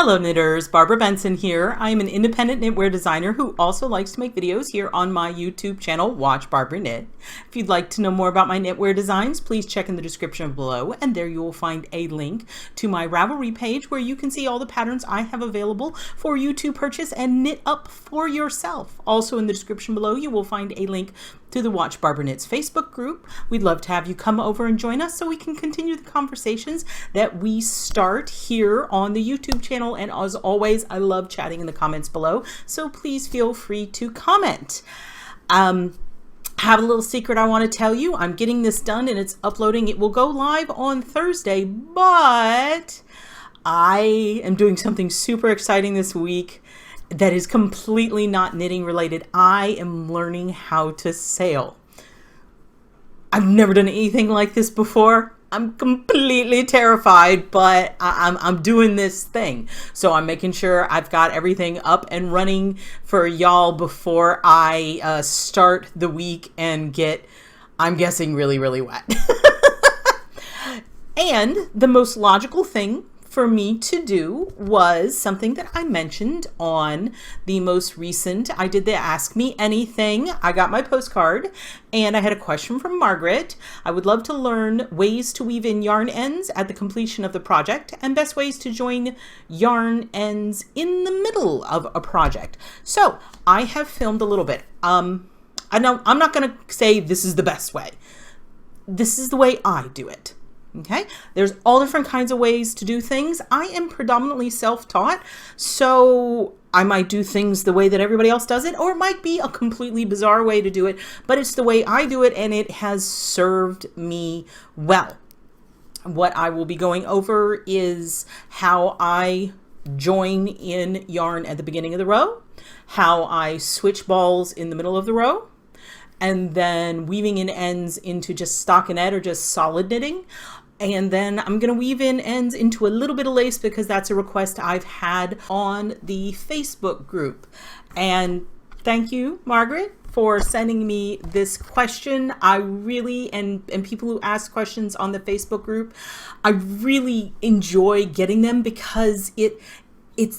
Hello knitters, Barbara Benson here. I am an independent knitwear designer who also likes to make videos here on my YouTube channel, Watch Barbara Knit. If you'd like to know more about my knitwear designs, please check in the description below, and there you will find a link to my Ravelry page where you can see all the patterns I have available for you to purchase and knit up for yourself. Also in the description below, you will find a link to the Watch Barbara Knits Facebook group. We'd love to have you come over and join us so we can continue the conversations that we start here on the YouTube channel. And as always, I love chatting in the comments below, so please feel free to comment. I have a little secret I want to tell you. I'm getting this done and it's uploading. It will go live on Thursday, but I am doing something super exciting this week that is completely not knitting related. I am learning how to sail. I've never done anything like this before. I'm completely terrified, but I'm doing this thing. So I'm making sure I've got everything up and running for y'all before I start the week and get, I'm guessing, really, really wet. And the most logical thing for me to do was something that I mentioned on the most recent, I did the Ask Me Anything. I got my postcard and I had a question from Margaret. I would love to learn ways to weave in yarn ends at the completion of the project and best ways to join yarn ends in the middle of a project. So I have filmed a little bit. I know I'm not going to say this is the best way. This is the way I do it. Okay, there's all different kinds of ways to do things. I am predominantly self-taught, so I might do things the way that everybody else does it, or it might be a completely bizarre way to do it, but it's the way I do it and it has served me well. What I will be going over is how I join in yarn at the beginning of the row, how I switch balls in the middle of the row, and then weaving in ends into just stockinette or just solid knitting. And then I'm going to weave in ends into a little bit of lace because that's a request I've had on the Facebook group. And thank you, Margaret, for sending me this question. I really, and people who ask questions on the Facebook group, I really enjoy getting them because it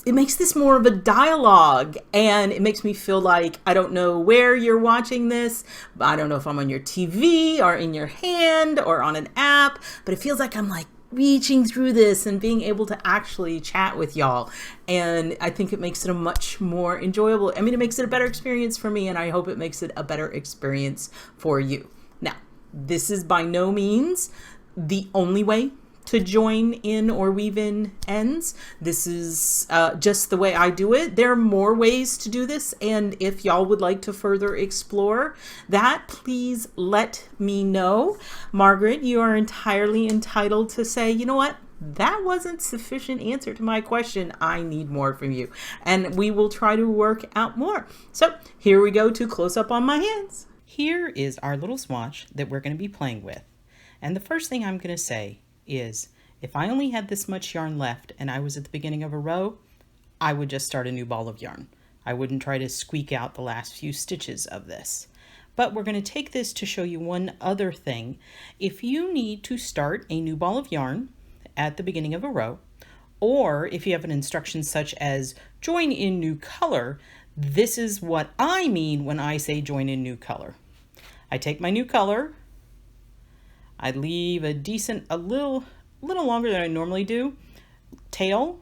makes this more of a dialogue, and it makes me feel like I don't know where you're watching this. I don't know if I'm on your TV or in your hand or on an app, but it feels like I'm like reaching through this and being able to actually chat with y'all. And I think it makes it a much more enjoyable, I mean, it makes it a better experience for me, and I hope it makes it a better experience for you. Now, this is by no means the only way to join in or weave in ends. This is just the way I do it. There are more ways to do this, and if y'all would like to further explore that, please let me know. Margaret, you are entirely entitled to say, you know what, that wasn't sufficient answer to my question. I need more from you, and we will try to work out more. So here we go to close up on my hands. Here is our little swatch that we're going to be playing with, and the first thing I'm going to say is if I only had this much yarn left and I was at the beginning of a row, I would just start a new ball of yarn. I wouldn't try to squeak out the last few stitches of this. But we're going to take this to show you one other thing. If you need to start a new ball of yarn at the beginning of a row, or if you have an instruction such as join in new color, this is what I mean when I say join in new color. I take my new color, I leave a little longer than I normally do, tail.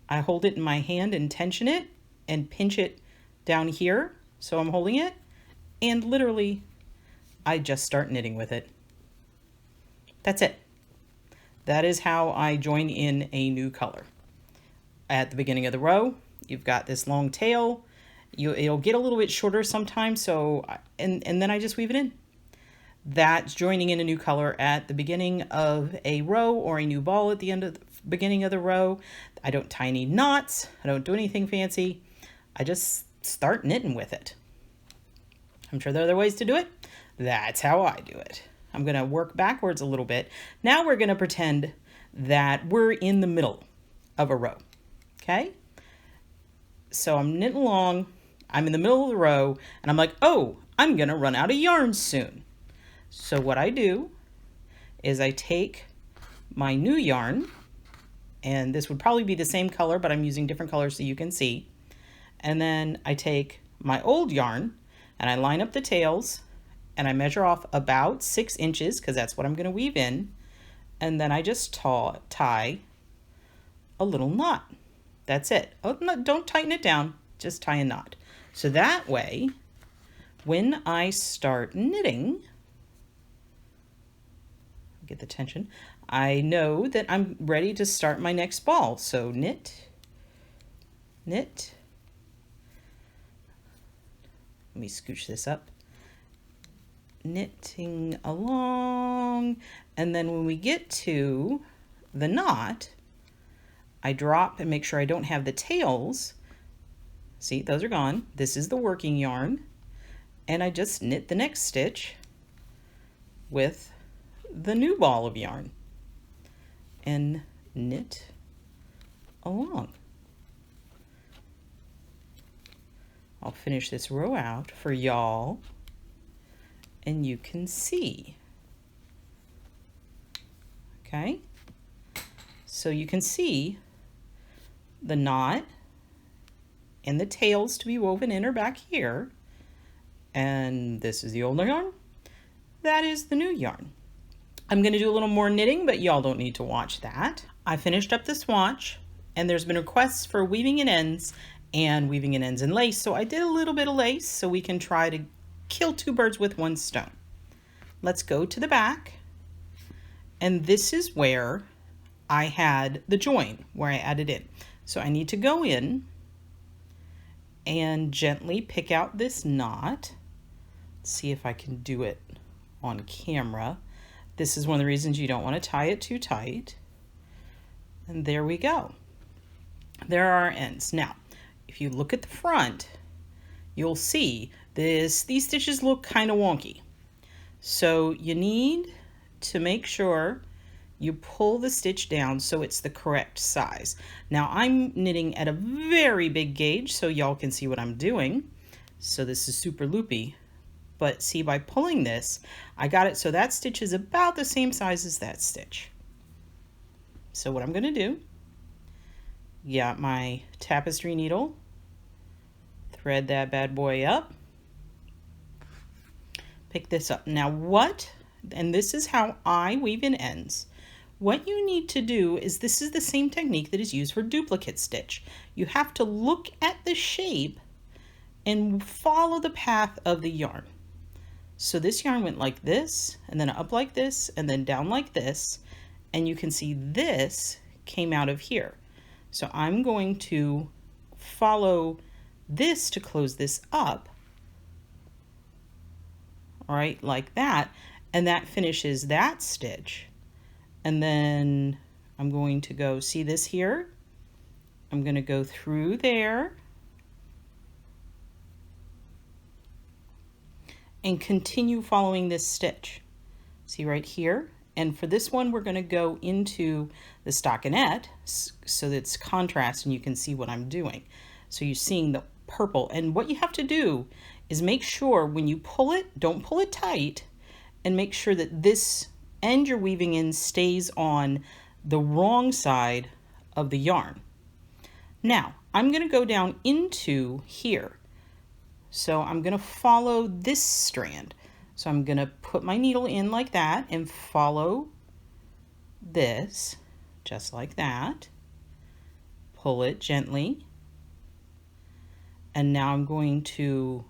I hold it in my hand and tension it and pinch it down here, so I'm holding it, and literally I just start knitting with it. That's it. That is how I join in a new color. At the beginning of the row, you've got this long tail. It'll get a little bit shorter sometimes, so and then I just weave it in. That's joining in a new color at the beginning of a row or a new ball at the end of the beginning of the row. I don't tie any knots. I don't do anything fancy. I just start knitting with it. I'm sure there are other ways to do it. That's how I do it. I'm going to work backwards a little bit. Now we're going to pretend that we're in the middle of a row. Okay? So I'm knitting along. I'm in the middle of the row and I'm like, oh, I'm going to run out of yarn soon. So what I do is I take my new yarn And this would probably be the same color, but I'm using different colors so you can see. And then I take my old yarn and I line up the tails and I measure off about 6 inches because that's what I'm going to weave in. And then I just tie a little knot. That's it. Oh, no, don't tighten it down, just tie a knot. So that way, when I start knitting, get the tension, I know that I'm ready to start my next ball. So knit, knit. Let me scooch this up. Knitting along. And then when we get to the knot, I drop and make sure I don't have the tails. See, those are gone. This is the working yarn. And I just knit the next stitch with the new ball of yarn and knit along. I'll finish this row out for y'all and you can see. Okay, so you can see the knot and the tails to be woven in are back here, and this is the old yarn, that is the new yarn. I'm going to do a little more knitting, but y'all don't need to watch that. I finished up the swatch, and there's been requests for weaving in ends and weaving in ends and lace, so I did a little bit of lace so we can try to kill 2 birds with 1 stone. Let's go to the back, and this is where I had the join, where I added in. So I need to go in and gently pick out this knot. See if I can do it on camera. This is one of the reasons you don't want to tie it too tight. And there we go. There are our ends. Now, if you look at the front, you'll see these stitches look kind of wonky. So you need to make sure you pull the stitch down so it's the correct size. Now I'm knitting at a very big gauge so y'all can see what I'm doing. So this is super loopy. But see, by pulling this, I got it so that stitch is about the same size as that stitch. So what I'm going to do, got my tapestry needle, thread that bad boy up, pick this up. Now and this is how I weave in ends. What you need to do is, this is the same technique that is used for duplicate stitch. You have to look at the shape and follow the path of the yarn. So this yarn went like this, and then up like this, and then down like this, and you can see this came out of here. So I'm going to follow this to close this up, all right, like that, and that finishes that stitch. And then I'm going to go, see this here? I'm going to go through there and continue following this stitch. See right here? And for this one, we're going to go into the stockinette so that it's contrast and you can see what I'm doing. So you're seeing the purple. And what you have to do is make sure when you pull it, don't pull it tight, and make sure that this end you're weaving in stays on the wrong side of the yarn. Now, I'm going to go down into here. So I'm going to follow this strand. So I'm going to put my needle in like that and follow this, just like that. Pull it gently. And now I'm going to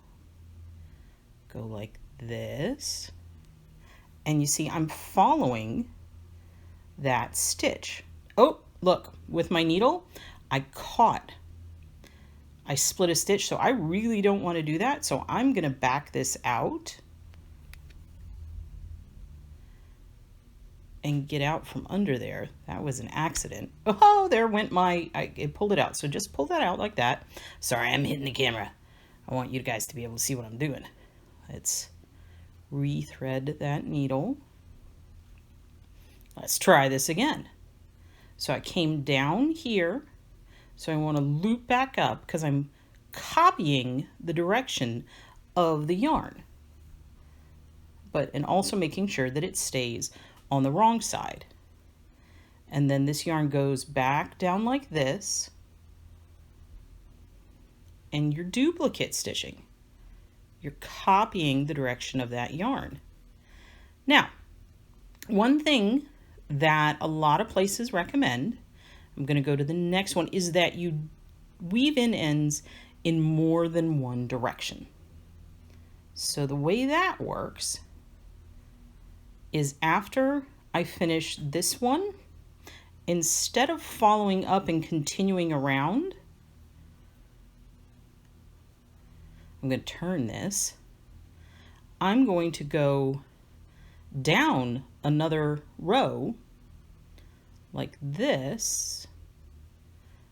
go like this. And you see I'm following that stitch. Oh, look, with my needle, I split a stitch, so I really don't want to do that. So I'm going to back this out and get out from under there. That was an accident. Oh, there went it pulled it out. So just pull that out like that. Sorry, I'm hitting the camera. I want you guys to be able to see what I'm doing. Let's rethread that needle. Let's try this again. So I came down here. So I want to loop back up because I'm copying the direction of the yarn, and also making sure that it stays on the wrong side. And then this yarn goes back down like this, and you're duplicate stitching. You're copying the direction of that yarn. Now, one thing that a lot of places recommend, I'm going to go to the next one, is that you weave in ends in more than one direction. So the way that works is after I finish this one, instead of following up and continuing around, I'm going to turn this. I'm going to go down another row like this,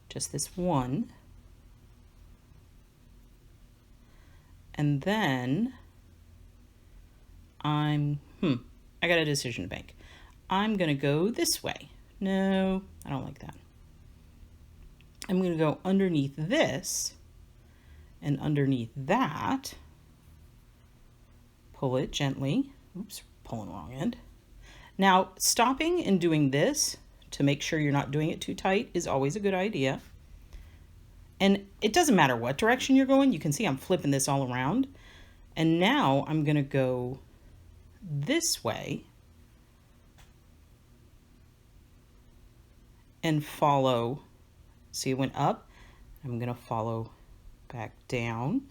just this one, and then I got a decision to make. I'm going to go this way. No, I don't like that. I'm going to go underneath this and underneath that. Pull it gently. Oops, pulling the wrong end. Now, stopping and doing this to make sure you're not doing it too tight is always a good idea. And it doesn't matter what direction you're going. You can see I'm flipping this all around. And now I'm going to go this way and follow. See, it went up. I'm going to follow back down.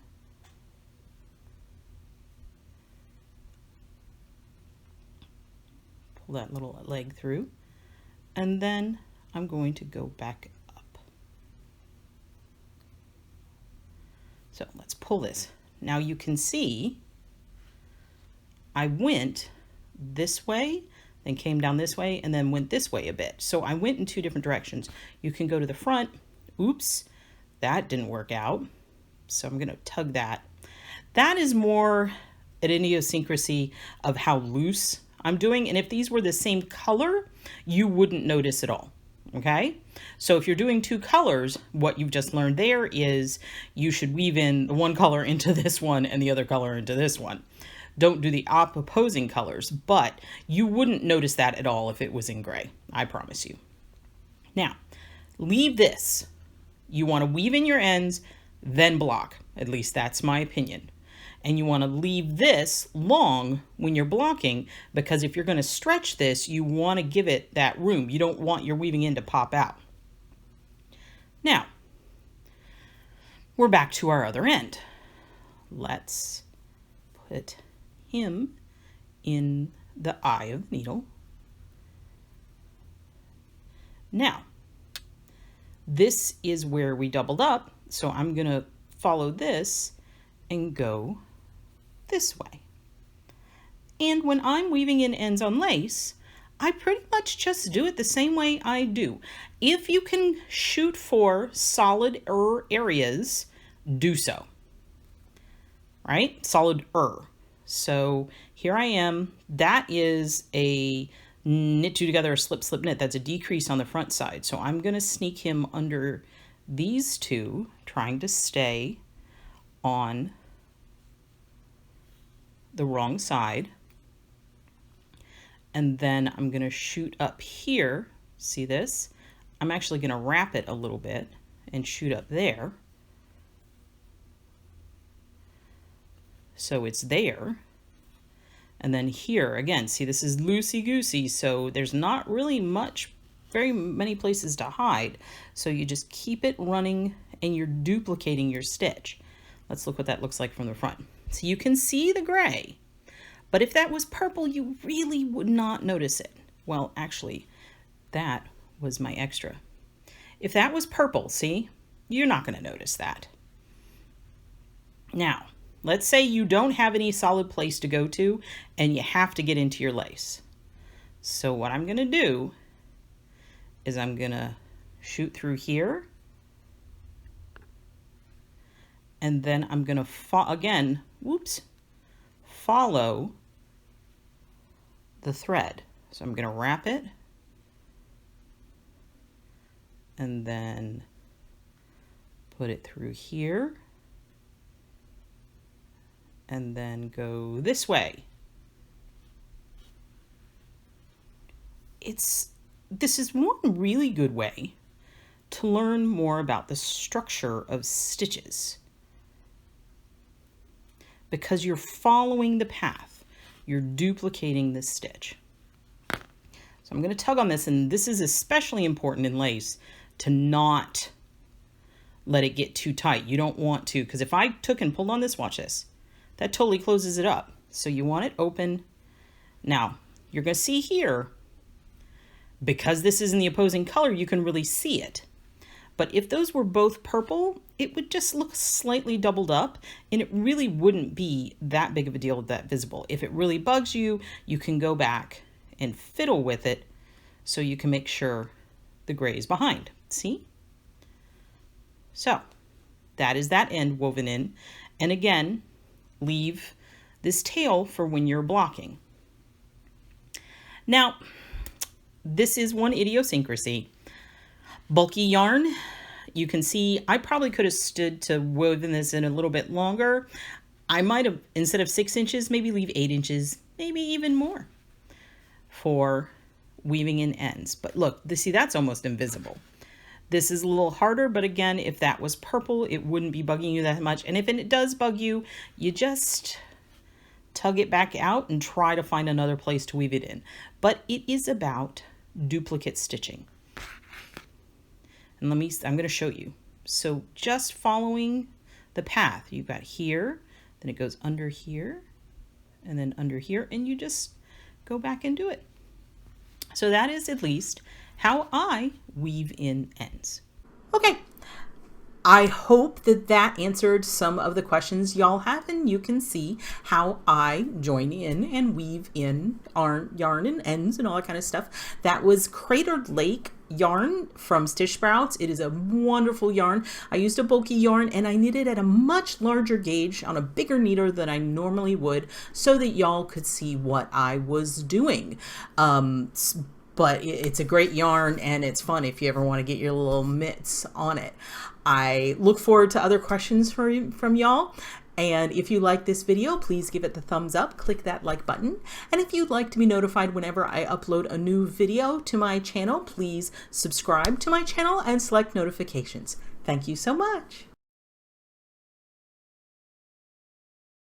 Pull that little leg through. And then I'm going to go back up. So let's pull this. Now you can see I went this way, then came down this way, and then went this way a bit. So I went in two different directions. You can go to the front. Oops, that didn't work out. So I'm going to tug that. That is more an idiosyncrasy of how loose I'm doing. And if these were the same color, you wouldn't notice at all. Okay, so if you're doing two colors, what you've just learned there is you should weave in the one color into this one and the other color into this one. Don't do the opposing colors, but you wouldn't notice that at all if it was in gray. I promise you. Now, leave this. You want to weave in your ends, then block. At least that's my opinion. And you want to leave this long when you're blocking, because if you're going to stretch this, you want to give it that room. You don't want your weaving in to pop out. Now, we're back to our other end. Let's put him in the eye of the needle. Now, this is where we doubled up, so I'm going to follow this and go this way. And when I'm weaving in ends on lace, I pretty much just do it the same way I do. If you can shoot for solid areas, do so. Right? Solid So here I am. That is a knit two together or slip slip knit. That's a decrease on the front side. So I'm going to sneak him under these two, trying to stay on the wrong side. And then I'm going to shoot up here. See this? I'm actually going to wrap it a little bit and shoot up there. So it's there. And then here, again, see, this is loosey-goosey, so there's not really very many places to hide. So you just keep it running and you're duplicating your stitch. Let's look what that looks like from the front. So you can see the gray, but if that was purple, you really would not notice it. Well, actually, that was my extra. If that was purple, see, you're not going to notice that. Now, let's say you don't have any solid place to go to and you have to get into your lace. So what I'm going to do is I'm going to shoot through here. And then I'm going to, follow the thread. So I'm going to wrap it. And then put it through here. And then go this way. It's this is one really good way to learn more about the structure of stitches, because you're following the path, you're duplicating the stitch. So I'm going to tug on this, and this is especially important in lace to not let it get too tight. You don't want to, because if I took and pulled on this, watch this, that totally closes it up. So you want it open. Now, you're going to see here, because this is in the opposing color, you can really see it. But if those were both purple, it would just look slightly doubled up, and it really wouldn't be that big of a deal that visible. If it really bugs you, you can go back and fiddle with it so you can make sure the gray is behind. See? So that is that end woven in. And again, leave this tail for when you're blocking. Now, this is one idiosyncrasy. Bulky yarn, you can see I probably could have stood to woven this in a little bit longer. I might have, instead of 6 inches, maybe leave 8 inches, maybe even more for weaving in ends. But look, see, that's almost invisible. This is a little harder, but again, if that was purple, it wouldn't be bugging you that much. And if it does bug you, you just tug it back out and try to find another place to weave it in. But it is about duplicate stitching. And I'm going to show you. So just following the path, you've got here, then it goes under here, and then under here, and you just go back and do it. So that is at least how I weave in ends. Okay, I hope that that answered some of the questions y'all have, and you can see how I join in and weave in yarn and ends and all that kind of stuff. That was Cratered Lake yarn from Stitch Sprouts. It is a wonderful yarn. I used a bulky yarn, and I knitted at a much larger gauge on a bigger kneader than I normally would so that y'all could see what I was doing. But it's a great yarn, and it's fun if you ever want to get your little mitts on it. I look forward to other questions from y'all. And if you like this video, please give it the thumbs up, click that like button. And if you'd like to be notified whenever I upload a new video to my channel, please subscribe to my channel and select notifications. Thank you so much.